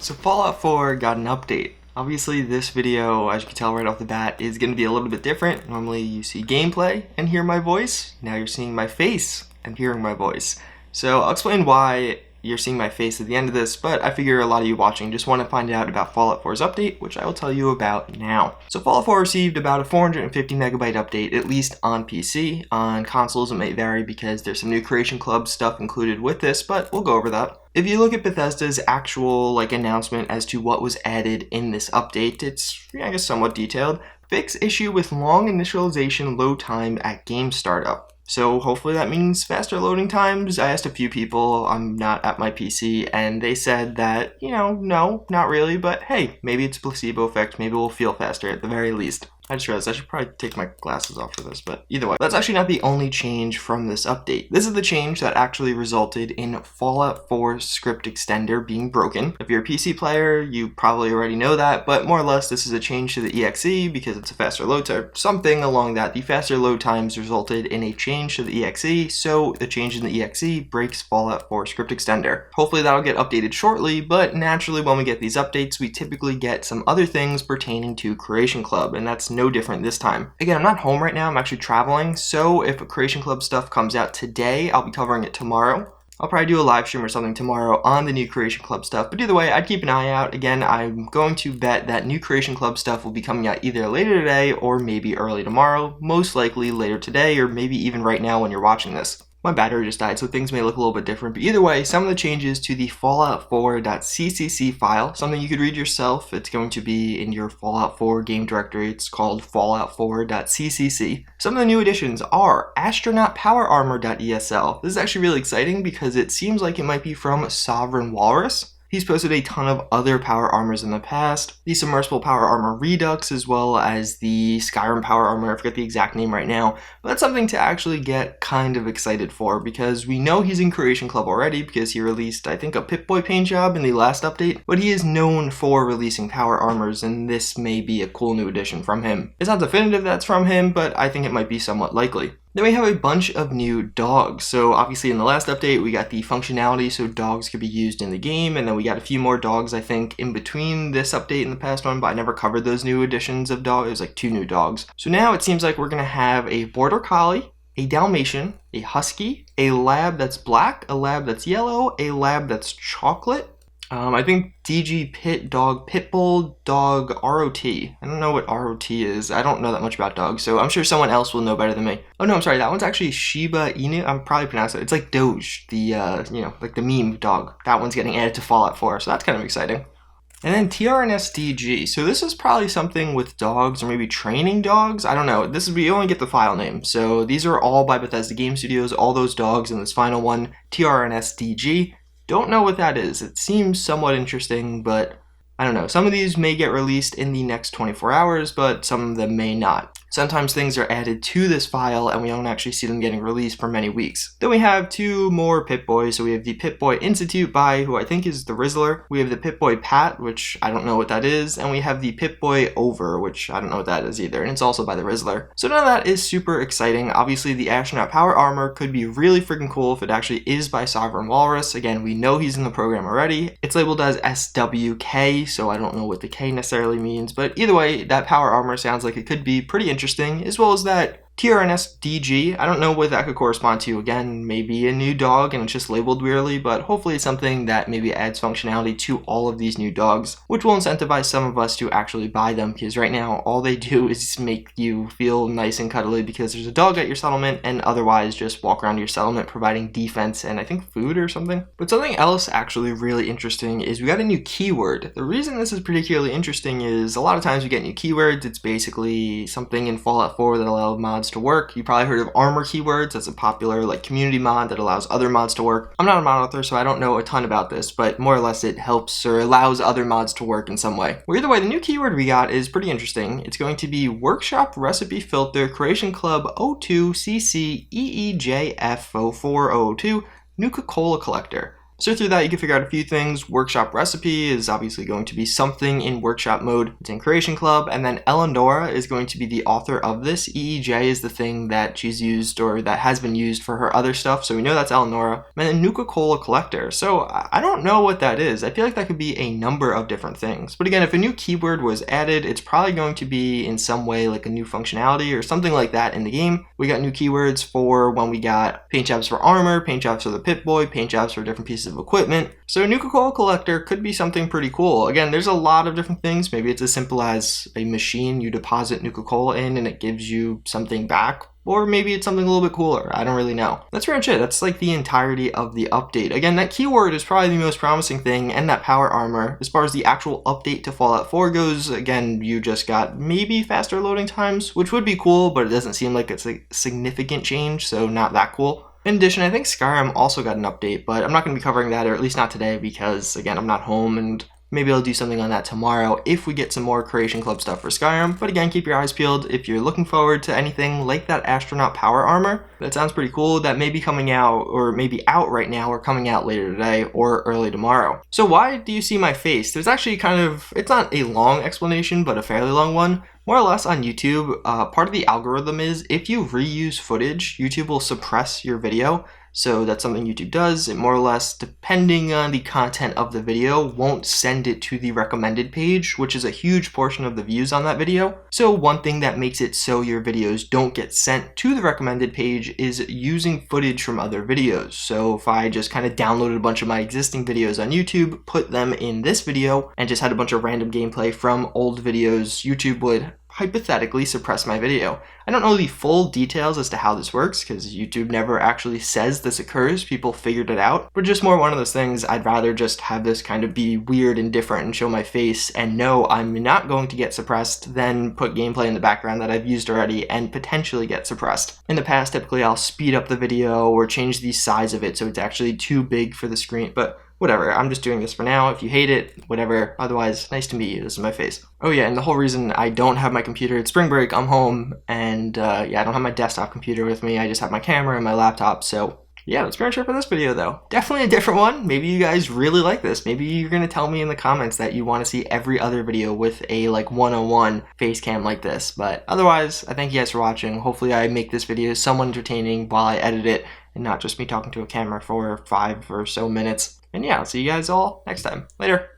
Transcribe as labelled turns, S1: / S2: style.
S1: So Fallout 4 got an update. Obviously this video, as you can tell right off the bat, is going to be a little bit different. Normally you see gameplay and hear my voice. Now you're seeing my face and hearing my voice. So I'll explain why you're seeing my face at the end of this, but I figure a lot of you watching just want to find out about Fallout 4's update, which I will tell you about now. So Fallout 4 received about a 450 megabyte update, at least on PC. On consoles it may vary because there's some new Creation Club stuff included with this, but we'll go over that. If you look at Bethesda's actual announcement as to what was added in this update, it's, I guess, somewhat detailed. Fix issue with long initialization load time at game startup. So hopefully that means faster loading times. I asked a few people, I'm not at my PC, and they said that, no, not really, but hey, maybe it's a placebo effect, maybe we'll feel faster at the very least. I just realized I should probably take my glasses off for this, but either way. That's actually not the only change from this update. This is the change that actually resulted in Fallout 4 script extender being broken. If you're a PC player, you probably already know that, but more or less this is a change to the EXE because it's a faster load time, something along that. The faster load times resulted in a change to the EXE, so the change in the EXE breaks Fallout 4 script extender. Hopefully that'll get updated shortly, but naturally when we get these updates, we typically get some other things pertaining to Creation Club, and that's no different this time. Again, I'm not home right now, I'm actually traveling, so if a Creation Club stuff comes out today, I'll be covering it tomorrow. I'll probably do a live stream or something tomorrow on the new Creation Club stuff, but either way, I'd keep an eye out. Again, I'm going to bet that new Creation Club stuff will be coming out either later today or maybe early tomorrow, most likely later today or maybe even right now when you're watching this. My battery just died, so things may look a little bit different, but either way, some of the changes to the fallout4.ccc file, something you could read yourself. It's going to be in your Fallout 4 game directory. It's called fallout4.ccc. Some of the new additions are astronaut power armor.esl. This is actually really exciting because it seems like it might be from Sovereign Walrus. He's posted a ton of other power armors in the past, the submersible power armor Redux, as well as the Skyrim power armor. I forget the exact name right now, but that's something to actually get kind of excited for because we know he's in Creation Club already because he released, I think, a Pip-Boy paint job in the last update, but he is known for releasing power armors, and this may be a cool new addition from him. It's not definitive that's from him, but I think it might be somewhat likely. Then we have a bunch of new dogs. So obviously in the last update, we got the functionality so dogs could be used in the game. And then we got a few more dogs, I think, in between this update and the past one, but I never covered those new additions of dogs. It was like 2 new dogs. So now it seems like we're going to have a Border Collie, a Dalmatian, a Husky, a Lab that's black, a Lab that's yellow, a Lab that's chocolate. I think DG Pit Dog Pitbull Dog ROT. I don't know what ROT is. I don't know that much about dogs, so I'm sure someone else will know better than me. Oh no, I'm sorry. That one's actually Shiba Inu. I'm probably pronouncing it. It's like Doge, the like the meme dog. That one's getting added to Fallout 4, so that's kind of exciting. And then TRNSDG. So this is probably something with dogs or maybe training dogs. I don't know. This is, we only get the file name. So these are all by Bethesda Game Studios. All those dogs in this final one, TRNSDG. Don't know what that is. It seems somewhat interesting, but I don't know. Some of these may get released in the next 24 hours, but some of them may not. Sometimes things are added to this file and we don't actually see them getting released for many weeks. Then we have 2 more Pip-Boys. So we have the Pip-Boy Institute by who I think is the Rizzler. We have the Pip-Boy Pat, which I don't know what that is. And we have the Pip-Boy Over, which I don't know what that is either. And it's also by the Rizzler. So none of that is super exciting. Obviously the astronaut power armor could be really freaking cool if it actually is by Sovereign Walrus. Again, we know he's in the program already. It's labeled as SWK, so I don't know what the K necessarily means. But either way, that power armor sounds like it could be pretty interesting, as well as that TRNSDG. I don't know what that could correspond to. Again, maybe a new dog and it's just labeled weirdly, but hopefully it's something that maybe adds functionality to all of these new dogs, which will incentivize some of us to actually buy them, because right now all they do is make you feel nice and cuddly because there's a dog at your settlement, and otherwise just walk around your settlement providing defense and I think food or something. But something else actually really interesting is we got a new keyword. The reason this is particularly interesting is a lot of times we get new keywords. It's basically something in Fallout 4 that allows mods to work. You probably heard of armor keywords. That's a popular community mod that allows other mods to work. I'm not a mod author, so I don't know a ton about this, but more or less it helps or allows other mods to work in some way. Well, either way, the new keyword we got is pretty interesting. It's going to be Workshop Recipe Filter Creation Club 02 CC EEJF 0402 Nuka Cola Collector. So through that, you can figure out a few things. Workshop recipe is obviously going to be something in workshop mode. It's in Creation Club. And then Eleonora is going to be the author of this. EEJ is the thing that she's used or that has been used for her other stuff. So we know that's Eleonora. And then Nuka-Cola Collector. So I don't know what that is. I feel like that could be a number of different things. But again, if a new keyword was added, it's probably going to be in some way like a new functionality or something like that in the game. We got new keywords for when we got paint jobs for armor, paint jobs for the Pip-Boy, paint jobs for different pieces of equipment. So Nuka-Cola Collector could be something pretty cool. Again, there's a lot of different things. Maybe it's as simple as a machine you deposit Nuka-Cola in and it gives you something back. Or maybe it's something a little bit cooler. I don't really know. That's pretty much it. That's like the entirety of the update. Again, that keyword is probably the most promising thing, and that power armor. As far as the actual update to Fallout 4 goes, again, you just got maybe faster loading times, which would be cool, but it doesn't seem like it's a significant change, so not that cool. In addition, I think Skyrim also got an update, but I'm not going to be covering that, or at least not today, because again, I'm not home, and maybe I'll do something on that tomorrow if we get some more Creation Club stuff for Skyrim. But again, keep your eyes peeled if you're looking forward to anything like that astronaut power armor. That sounds pretty cool. That may be coming out, or maybe out right now, or coming out later today, or early tomorrow. So why do you see my face? There's actually it's not a long explanation, but a fairly long one. More or less on YouTube, part of the algorithm is if you reuse footage, YouTube will suppress your video. So that's something YouTube does. It more or less, depending on the content of the video, won't send it to the recommended page, which is a huge portion of the views on that video. So one thing that makes it so your videos don't get sent to the recommended page is using footage from other videos. So if I just kind of downloaded a bunch of my existing videos on YouTube, put them in this video, and just had a bunch of random gameplay from old videos, YouTube would hypothetically suppress my video. I don't know the full details as to how this works because YouTube never actually says this occurs. People figured it out, but just more one of those things. I'd rather just have this kind of be weird and different and show my face and know I'm not going to get suppressed than put gameplay in the background that I've used already and potentially get suppressed. In the past, typically I'll speed up the video or change the size of it so it's actually too big for the screen, but whatever, I'm just doing this for now. If you hate it, whatever. Otherwise, nice to meet you. This is my face. Oh yeah, and the whole reason I don't have my computer, it's spring break, I'm home, and yeah, I don't have my desktop computer with me. I just have my camera and my laptop, so yeah, that's pretty much it for this video though. Definitely a different one. Maybe you guys really like this. Maybe you're gonna tell me in the comments that you want to see every other video with a like 101 face cam like this. But otherwise, I thank you guys for watching. Hopefully I make this video somewhat entertaining while I edit it and not just me talking to a camera for 5 or so minutes. And yeah, I'll see you guys all next time. Later.